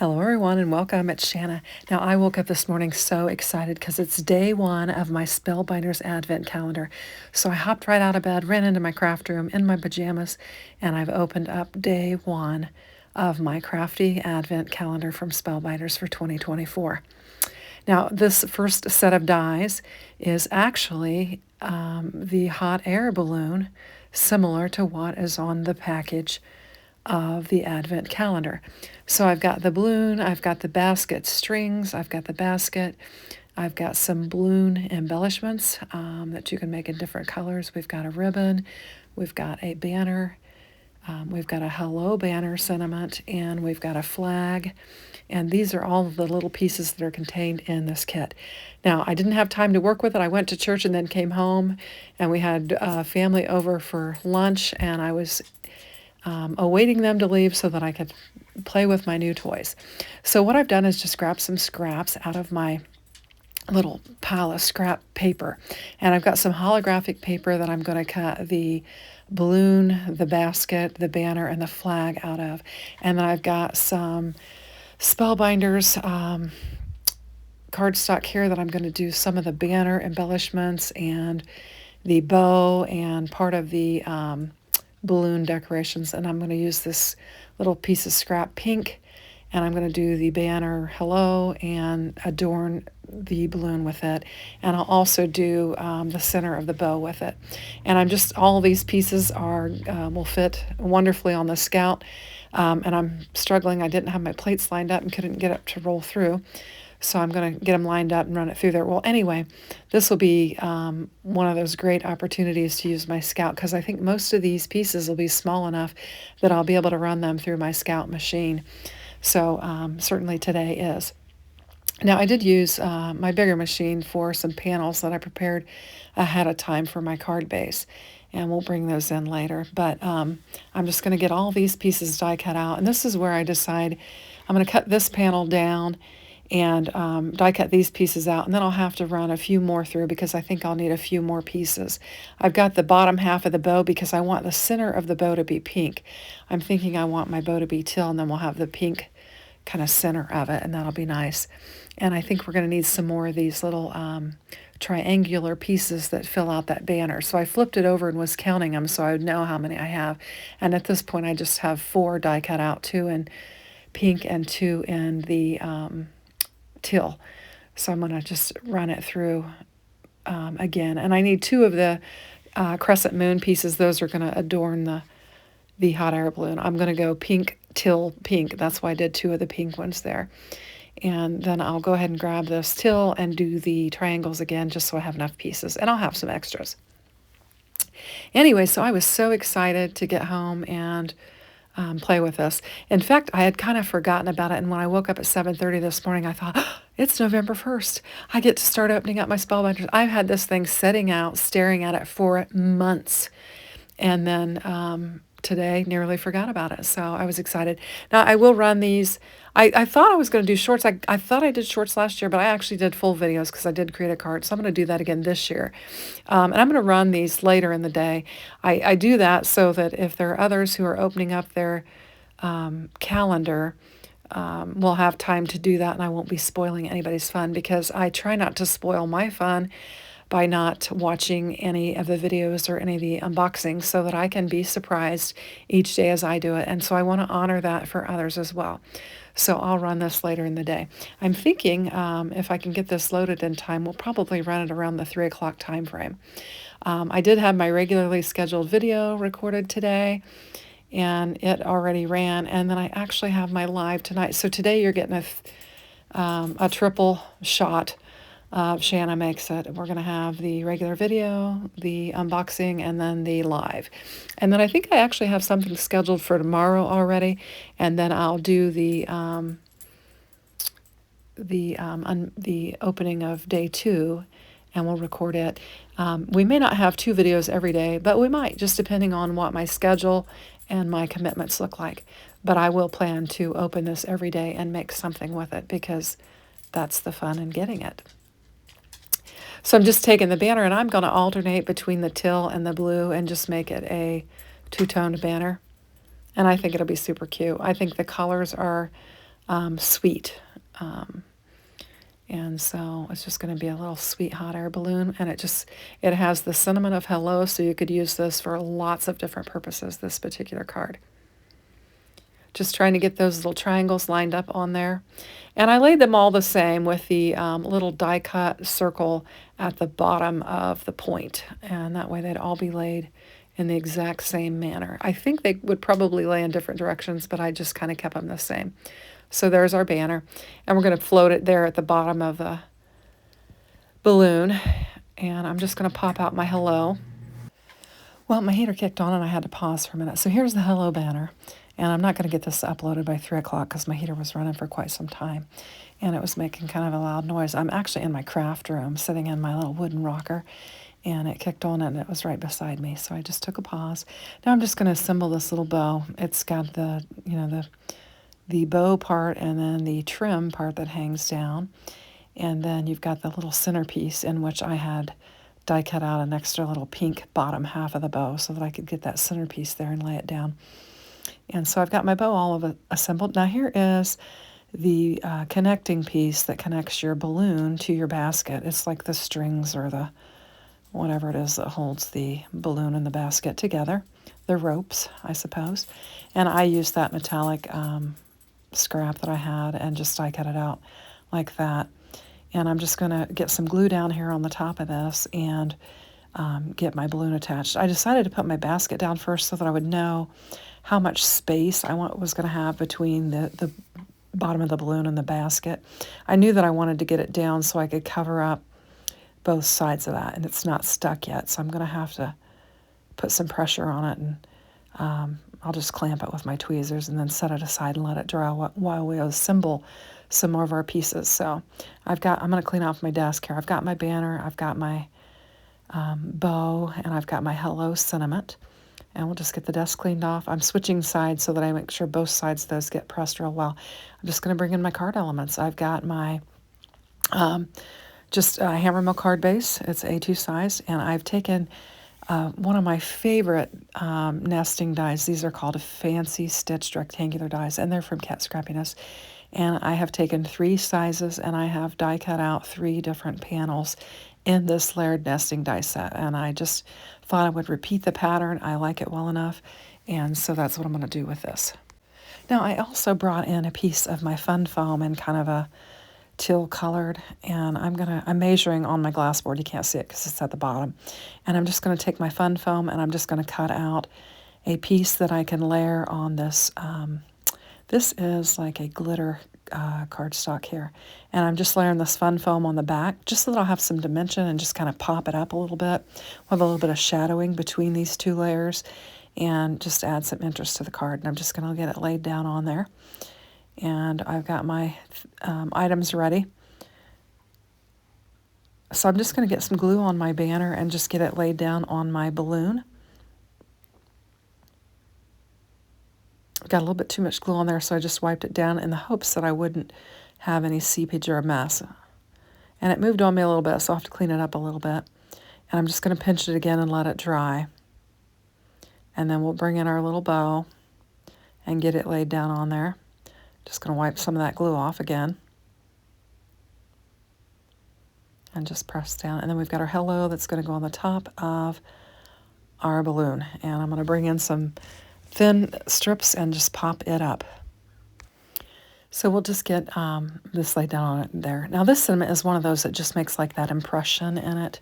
Hello everyone and welcome. It's Shanna. Now I woke up this morning so excited because it's day one of my Spellbinders Advent Calendar. So I hopped right out of bed, ran into my craft room in my pajamas, and I've opened up day one of my Crafty Advent Calendar from Spellbinders for 2024. Now this first set of dies is actually the hot air balloon, similar to what is on the package of the Advent calendar. So I've got the balloon, I've got the basket strings, I've got the basket, I've got some balloon embellishments that you can make in different colors. We've got a ribbon, we've got a banner, we've got a hello banner sentiment, and we've got a flag. And these are all the little pieces that are contained in this kit. Now, I didn't have time to work with it. I went to church and then came home, and we had family over for lunch, and I was awaiting them to leave so that I could play with my new toys. So what I've done is just grab some scraps out of my little pile of scrap paper. And I've got some holographic paper that I'm going to cut the balloon, the basket, the banner, and the flag out of. And then I've got some Spellbinders cardstock here that I'm going to do some of the banner embellishments and the bow and part of the balloon decorations, and I'm going to use this little piece of scrap pink, and I'm going to do the banner hello and adorn the balloon with it, and I'll also do the center of the bow with it. And I'm just, all these pieces are will fit wonderfully on the Scout, and I'm struggling. I didn't have my plates lined up and couldn't get it to roll through. So I'm going to get them lined up and run it through there. Well, anyway, this will be one of those great opportunities to use my Scout, because I think most of these pieces will be small enough that I'll be able to run them through my Scout machine. So certainly today is. Now, I did use my bigger machine for some panels that I prepared ahead of time for my card base, and we'll bring those in later. But I'm just going to get all these pieces die cut out, and this is where I decide I'm going to cut this panel down and die cut these pieces out, and then I'll have to run a few more through because I think I'll need a few more pieces. I've got the bottom half of the bow because I want the center of the bow to be pink. I'm thinking I want my bow to be teal, and then we'll have the pink kind of center of it, and that'll be nice. And I think we're going to need some more of these little triangular pieces that fill out that banner. So I flipped it over and was counting them so I would know how many I have. And at this point I just have 4 die cut out, 2 in pink and 2 in the teal. So I'm going to just run it through again. And I need 2 of the crescent moon pieces. Those are going to adorn the hot air balloon. I'm going to go pink, teal, pink. That's why I did 2 of the pink ones there. And then I'll go ahead and grab this teal and do the triangles again just so I have enough pieces. And I'll have some extras. Anyway, so I was so excited to get home and play with this. In fact, I had kind of forgotten about it, and when I woke up at 7:30 this morning, I thought, oh, it's November 1st. I get to start opening up my Spellbinders. I've had this thing sitting out, staring at it for months, and then today nearly forgot about it, so I was excited. Now, I will run these. I thought I was going to do shorts. I thought I did shorts last year, but I actually did full videos because I did create a card, so I'm going to do that again this year. And I'm going to run these later in the day. I do that so that if there are others who are opening up their calendar, we'll have time to do that, and I won't be spoiling anybody's fun, because I try not to spoil my fun by not watching any of the videos or any of the unboxings, so that I can be surprised each day as I do it. And so I want to honor that for others as well. So I'll run this later in the day. I'm thinking if I can get this loaded in time, we'll probably run it around the 3 o'clock time frame. I did have my regularly scheduled video recorded today, and it already ran. And then I actually have my live tonight. So today you're getting a triple shot of Shanna Makes It. We're going to have the regular video, the unboxing, and then the live. And then I think I actually have something scheduled for tomorrow already, and then I'll do the opening of day 2, and we'll record it. We may not have 2 videos every day, but we might, just depending on what my schedule and my commitments look like. But I will plan to open this every day and make something with it, because that's the fun in getting it. So I'm just taking the banner, and I'm going to alternate between the teal and the blue and just make it a 2-toned banner. And I think it'll be super cute. I think the colors are sweet. And so it's just going to be a little sweet hot air balloon, and it has the sentiment of hello, so you could use this for lots of different purposes, this particular card. Just trying to get those little triangles lined up on there. And I laid them all the same with the little die cut circle at the bottom of the point, and that way they'd all be laid in the exact same manner. I think they would probably lay in different directions, but I just kind of kept them the same. So there's our banner, and we're going to float it there at the bottom of the balloon, and I'm just going to pop out my hello. Well, my heater kicked on and I had to pause for a minute. So here's the hello banner, and I'm not going to get this uploaded by 3 o'clock because my heater was running for quite some time, and it was making kind of a loud noise. I'm actually in my craft room, sitting in my little wooden rocker, and it kicked on and it was right beside me, so I just took a pause. Now I'm just going to assemble this little bow. It's got the bow part and then the trim part that hangs down. And then you've got the little centerpiece in which I had die cut out an extra little pink bottom half of the bow so that I could get that centerpiece there and lay it down. And so I've got my bow all of it assembled. Now here is the connecting piece that connects your balloon to your basket. It's like the strings or the whatever it is that holds the balloon and the basket together. The ropes, I suppose. And I used that metallic scrap that I had and just die cut it out like that. And I'm just going to get some glue down here on the top of this and get my balloon attached. I decided to put my basket down first so that I would know how much space I was going to have between the bottom of the balloon and the basket. I knew that I wanted to get it down so I could cover up both sides of that, and it's not stuck yet, so I'm going to have to put some pressure on it, and I'll just clamp it with my tweezers and then set it aside and let it dry while we assemble some more of our pieces. So I'm going to clean off my desk here. I've got my banner, I've got my bow, and I've got my hello sentiment. And we'll just get the desk cleaned off. I'm switching sides so that I make sure both sides of those get pressed real well. I'm just going to bring in my card elements. I've got my just a hammer mill card base. It's A2 size, and I've taken one of my favorite nesting dies. These are called fancy stitched rectangular dies, and they're from Cat Scrappiness. And I have taken 3 sizes, and I have die cut out 3 different panels in this layered nesting die set. And I just thought I would repeat the pattern. I like it well enough, and so that's what I'm going to do with this. Now I also brought in a piece of my fun foam in kind of a teal colored, and I'm measuring on my glass board. You can't see it because it's at the bottom. And I'm just going to take my fun foam and I'm just going to cut out a piece that I can layer on this. This is like a glitter cardstock here. And I'm just layering this fun foam on the back just so that I'll have some dimension and just kind of pop it up a little bit. We'll have a little bit of shadowing between these 2 layers and just add some interest to the card. And I'm just going to get it laid down on there. And I've got my items ready. So I'm just going to get some glue on my banner and just get it laid down on my balloon. Got a little bit too much glue on there, so I just wiped it down in the hopes that I wouldn't have any seepage or a mess. And it moved on me a little bit, so I'll have to clean it up a little bit. And I'm just going to pinch it again and let it dry. And then we'll bring in our little bow and get it laid down on there. Just going to wipe some of that glue off again. And just press down. And then we've got our hello that's going to go on the top of our balloon. And I'm going to bring in some thin strips and just pop it up. So we'll just get this laid down on it there. Now this sentiment is one of those that just makes like that impression in it.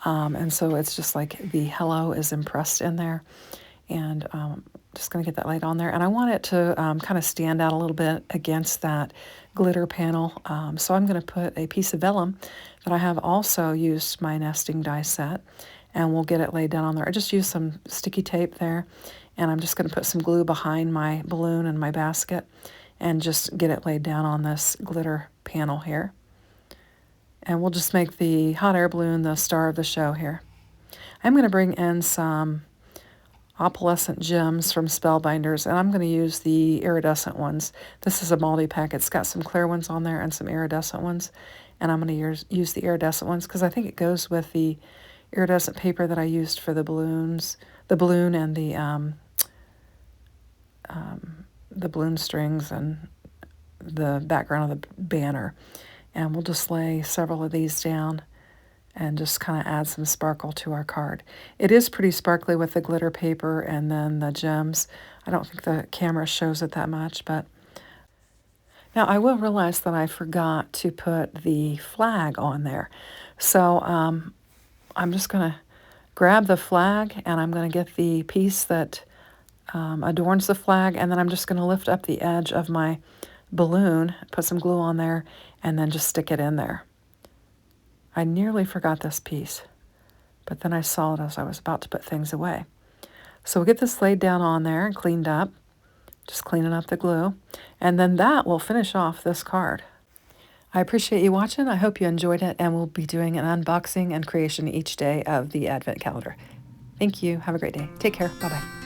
And so it's just like the hello is impressed in there. And just going to get that laid on there. And I want it to kind of stand out a little bit against that glitter panel. So I'm going to put a piece of vellum that I have also used my nesting die set. And we'll get it laid down on there. I just used some sticky tape there. And I'm just going to put some glue behind my balloon and my basket. And just get it laid down on this glitter panel here. And we'll just make the hot air balloon the star of the show here. I'm going to bring in some opalescent gems from Spellbinders, and I'm going to use the iridescent ones. This is a multi-pack. It's got some clear ones on there and some iridescent ones, and I'm going to use the iridescent ones because I think it goes with the iridescent paper that I used for the balloons, the balloon and the balloon strings and the background of the banner. And we'll just lay several of these down and just kind of add some sparkle to our card. It is pretty sparkly with the glitter paper and then the gems. I don't think the camera shows it that much, but now I will realize that I forgot to put the flag on there. So I'm just going to grab the flag and I'm going to get the piece that adorns the flag, and then I'm just going to lift up the edge of my balloon, put some glue on there, and then just stick it in there. I nearly forgot this piece, but then I saw it as I was about to put things away. So we'll get this laid down on there and cleaned up, just cleaning up the glue, and then that will finish off this card. I appreciate you watching. I hope you enjoyed it, and we'll be doing an unboxing and creation each day of the Advent Calendar. Thank you. Have a great day. Take care. Bye-bye.